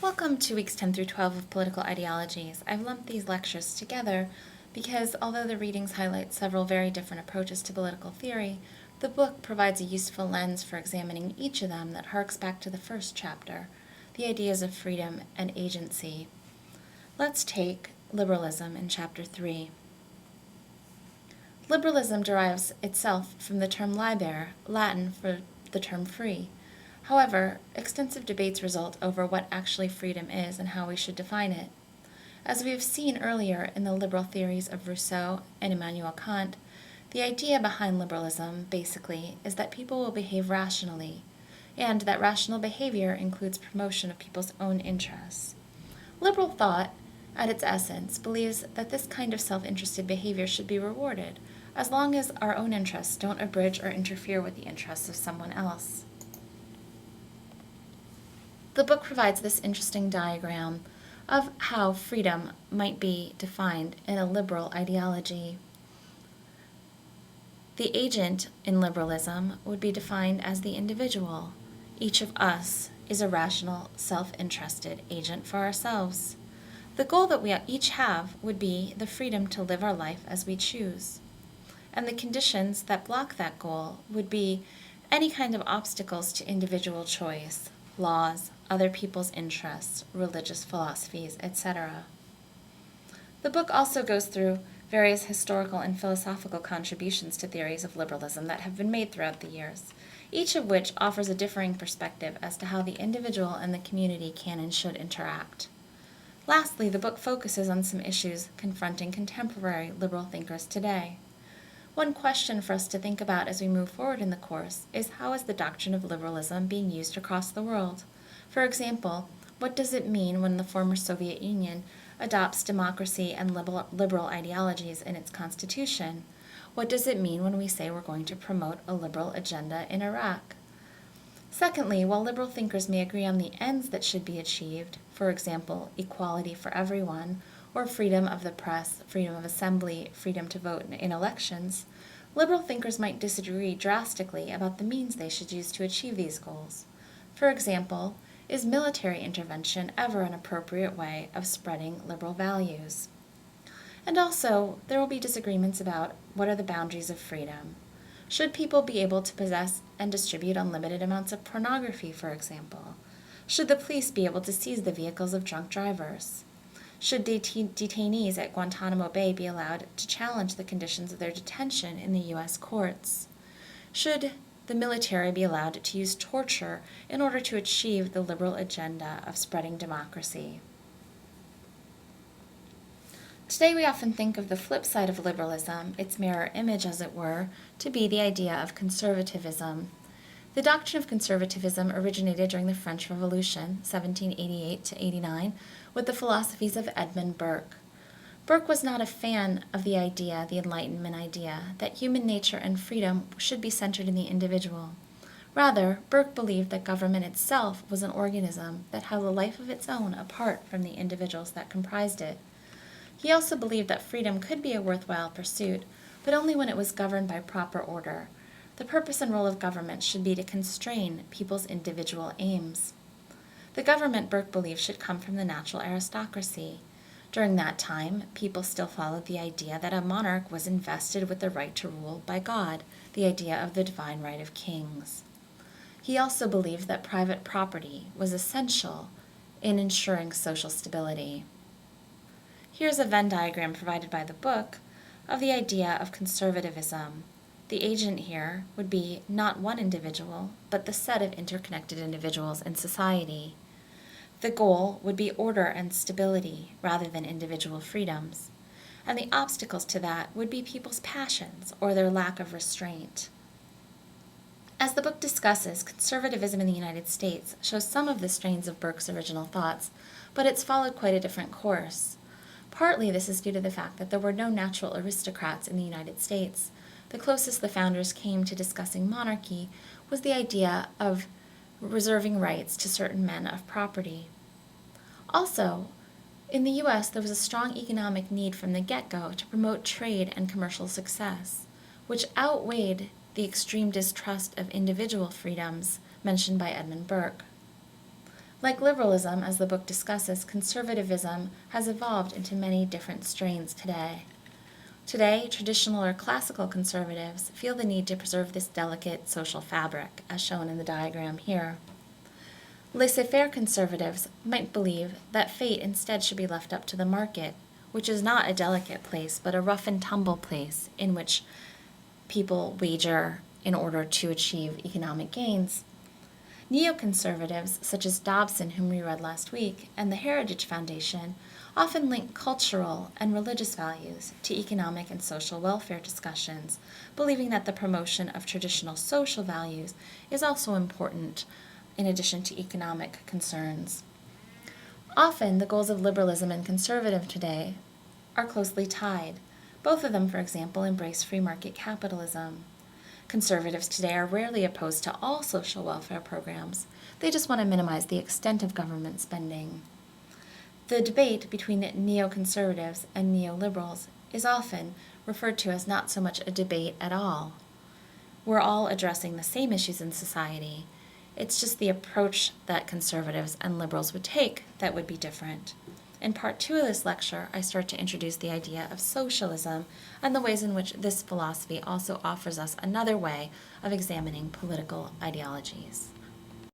Welcome to weeks 10 through 12 of Political Ideologies. I've lumped these lectures together because although the readings highlight several very different approaches to political theory, the book provides a useful lens for examining each of them that harks back to the first chapter, the ideas of freedom and agency. Let's take liberalism in chapter 3. Liberalism derives itself from the term liber, Latin for the term free. However, extensive debates result over what actually freedom is and how we should define it. As we have seen earlier in the liberal theories of Rousseau and Immanuel Kant, the idea behind liberalism, basically, is that people will behave rationally, and that rational behavior includes promotion of people's own interests. Liberal thought, at its essence, believes that this kind of self-interested behavior should be rewarded, as long as our own interests don't abridge or interfere with the interests of someone else. The book provides this interesting diagram of how freedom might be defined in a liberal ideology. The agent in liberalism would be defined as the individual. Each of us is a rational, self-interested agent for ourselves. The goal that we each have would be the freedom to live our life as we choose. And the conditions that block that goal would be any kind of obstacles to individual choice, laws, other people's interests, religious philosophies, etc. The book also goes through various historical and philosophical contributions to theories of liberalism that have been made throughout the years, each of which offers a differing perspective as to how the individual and the community can and should interact. Lastly, the book focuses on some issues confronting contemporary liberal thinkers today. One question for us to think about as we move forward in the course is how is the doctrine of liberalism being used across the world? For example, what does it mean when the former Soviet Union adopts democracy and liberal ideologies in its constitution? What does it mean when we say we're going to promote a liberal agenda in Iraq? Secondly, while liberal thinkers may agree on the ends that should be achieved, for example, equality for everyone, or freedom of the press, freedom of assembly, freedom to vote in elections, liberal thinkers might disagree drastically about the means they should use to achieve these goals. For example, is military intervention ever an appropriate way of spreading liberal values? And also, there will be disagreements about what are the boundaries of freedom. Should people be able to possess and distribute unlimited amounts of pornography, for example? Should the police be able to seize the vehicles of drunk drivers? Should detainees at Guantanamo Bay be allowed to challenge the conditions of their detention in the U.S. courts? Should the military be allowed to use torture in order to achieve the liberal agenda of spreading democracy? Today we often think of the flip side of liberalism, its mirror image as it were, to be the idea of conservatism. The doctrine of conservatism originated during the French Revolution, 1788 to 89, with the philosophies of Edmund Burke. Burke was not a fan of the idea, the Enlightenment idea, that human nature and freedom should be centered in the individual. Rather, Burke believed that government itself was an organism that had a life of its own apart from the individuals that comprised it. He also believed that freedom could be a worthwhile pursuit, but only when it was governed by proper order. The purpose and role of government should be to constrain people's individual aims. The government, Burke believed, should come from the natural aristocracy. During that time, people still followed the idea that a monarch was invested with the right to rule by God, the idea of the divine right of kings. He also believed that private property was essential in ensuring social stability. Here's a Venn diagram provided by the book of the idea of conservatism. The agent here would be not one individual, but the set of interconnected individuals in society. The goal would be order and stability rather than individual freedoms, and the obstacles to that would be people's passions or their lack of restraint. As the book discusses, conservatism in the United States shows some of the strains of Burke's original thoughts, but it's followed quite a different course. Partly this is due to the fact that there were no natural aristocrats in the United States. The closest the founders came to discussing monarchy was the idea of reserving rights to certain men of property. Also, in the U.S., there was a strong economic need from the get-go to promote trade and commercial success, which outweighed the extreme distrust of individual freedoms mentioned by Edmund Burke. Like liberalism, as the book discusses, conservatism has evolved into many different strains today. Today, traditional or classical conservatives feel the need to preserve this delicate social fabric, as shown in the diagram here. Laissez-faire conservatives might believe that fate instead should be left up to the market, which is not a delicate place, but a rough and tumble place in which people wager in order to achieve economic gains. Neoconservatives, such as Dobson, whom we read last week, and the Heritage Foundation, often link cultural and religious values to economic and social welfare discussions, believing that the promotion of traditional social values is also important in addition to economic concerns. Often, the goals of liberalism and conservatism today are closely tied. Both of them, for example, embrace free market capitalism. Conservatives today are rarely opposed to all social welfare programs. They just want to minimize the extent of government spending. The debate between neoconservatives and neoliberals is often referred to as not so much a debate at all. We're all addressing the same issues in society. It's just the approach that conservatives and liberals would take that would be different. In part 2 of this lecture, I start to introduce the idea of socialism and the ways in which this philosophy also offers us another way of examining political ideologies.